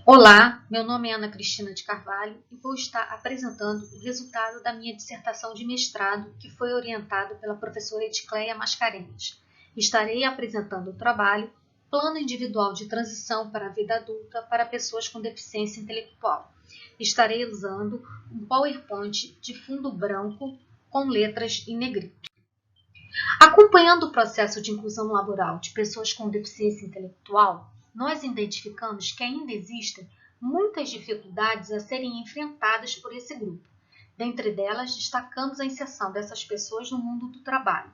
Olá, meu nome é Ana Cristina de Carvalho e vou estar apresentando o resultado da minha dissertação de mestrado, que foi orientado pela professora Edicleia Mascarenhas. Estarei apresentando o trabalho Plano Individual de Transição para a Vida Adulta para Pessoas com Deficiência Intelectual. Estarei usando um PowerPoint de fundo branco com letras em negrito. Acompanhando o processo de inclusão laboral de pessoas com deficiência intelectual, nós identificamos que ainda existem muitas dificuldades a serem enfrentadas por esse grupo. Dentre delas, destacamos a inserção dessas pessoas no mundo do trabalho.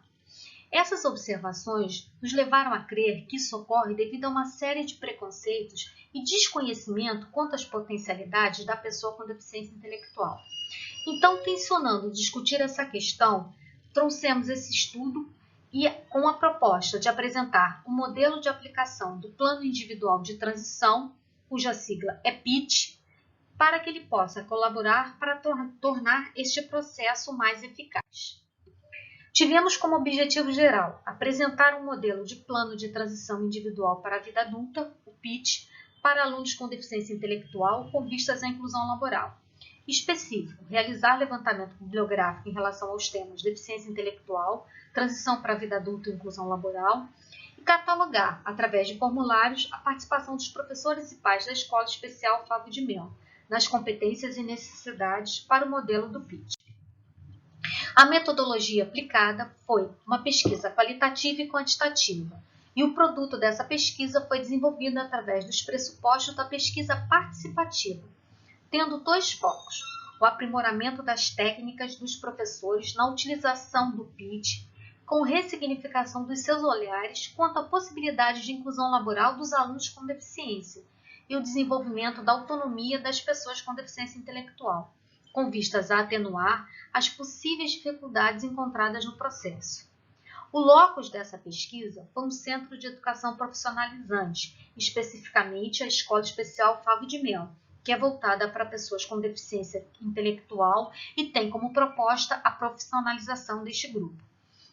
Essas observações nos levaram a crer que isso ocorre devido a uma série de preconceitos e desconhecimento quanto às potencialidades da pessoa com deficiência intelectual. Então, tensionando discutir essa questão, trouxemos esse estudo e com a proposta de apresentar um modelo de aplicação do Plano Individual de Transição, cuja sigla é PIT, para que ele possa colaborar para tornar este processo mais eficaz. Tivemos como objetivo geral apresentar um modelo de plano de transição individual para a vida adulta, o PIT, para alunos com deficiência intelectual com vistas à inclusão laboral. Específico, realizar levantamento bibliográfico em relação aos temas deficiência intelectual, transição para a vida adulta e inclusão laboral, e catalogar, através de formulários, a participação dos professores e pais da Escola Especial Favo de Melo, nas competências e necessidades para o modelo do PIT. A metodologia aplicada foi uma pesquisa qualitativa e quantitativa, e o produto dessa pesquisa foi desenvolvido através dos pressupostos da pesquisa participativa, tendo dois focos: o aprimoramento das técnicas dos professores na utilização do PIT, com ressignificação dos seus olhares quanto à possibilidade de inclusão laboral dos alunos com deficiência, e o desenvolvimento da autonomia das pessoas com deficiência intelectual, com vistas a atenuar as possíveis dificuldades encontradas no processo. O locus dessa pesquisa foi um centro de educação profissionalizante, especificamente a Escola Especial Favo de Melo, que é voltada para pessoas com deficiência intelectual e tem como proposta a profissionalização deste grupo.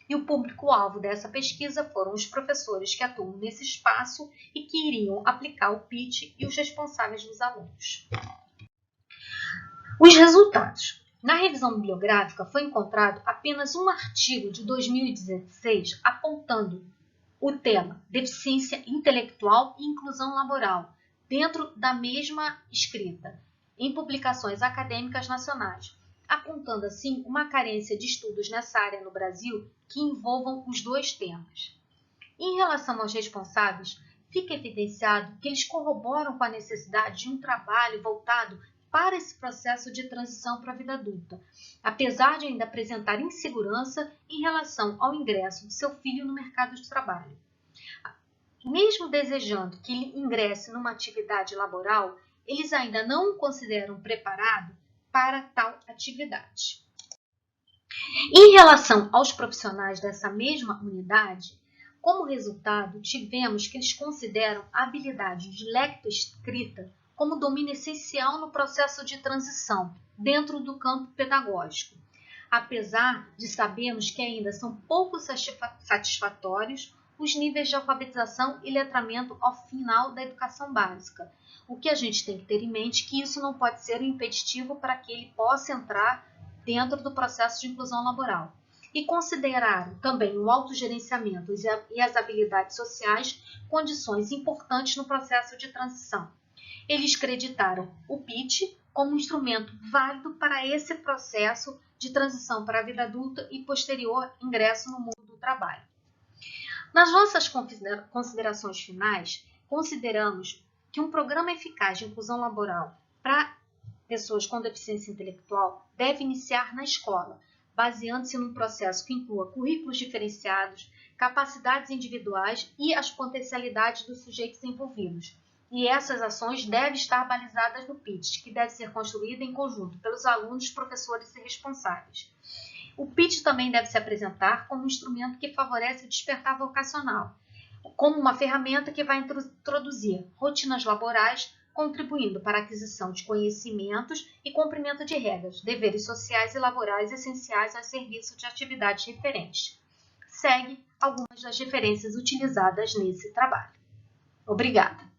E o público-alvo dessa pesquisa foram os professores que atuam nesse espaço e que iriam aplicar o PIT e os responsáveis dos alunos. Os resultados. Na revisão bibliográfica foi encontrado apenas um artigo de 2016 apontando o tema deficiência intelectual e inclusão laboral, dentro da mesma escrita, em publicações acadêmicas nacionais, apontando assim uma carência de estudos nessa área no Brasil que envolvam os dois temas. Em relação aos responsáveis, fica evidenciado que eles corroboram com a necessidade de um trabalho voltado para esse processo de transição para a vida adulta, apesar de ainda apresentar insegurança em relação ao ingresso de seu filho no mercado de trabalho. Mesmo desejando que ele ingresse numa atividade laboral, eles ainda não o consideram preparado para tal atividade. Em relação aos profissionais dessa mesma unidade, como resultado, tivemos que eles consideram a habilidade de lectoescrita como domínio essencial no processo de transição dentro do campo pedagógico, apesar de sabermos que ainda são pouco satisfatórios os níveis de alfabetização e letramento ao final da educação básica. O que a gente tem que ter em mente é que isso não pode ser um impeditivo para que ele possa entrar dentro do processo de inclusão laboral. E consideraram também o autogerenciamento e as habilidades sociais condições importantes no processo de transição. Eles creditaram o PIT como um instrumento válido para esse processo de transição para a vida adulta e posterior ingresso no mundo do trabalho. Nas nossas considerações finais, consideramos que um programa eficaz de inclusão laboral para pessoas com deficiência intelectual deve iniciar na escola, baseando-se num processo que inclua currículos diferenciados, capacidades individuais e as potencialidades dos sujeitos envolvidos. E essas ações devem estar balizadas no PIT, que deve ser construída em conjunto pelos alunos, professores e responsáveis. O PIT também deve se apresentar como um instrumento que favorece o despertar vocacional, como uma ferramenta que vai introduzir rotinas laborais, contribuindo para a aquisição de conhecimentos e cumprimento de regras, deveres sociais e laborais essenciais ao serviço de atividades referentes. Segue algumas das referências utilizadas nesse trabalho. Obrigada!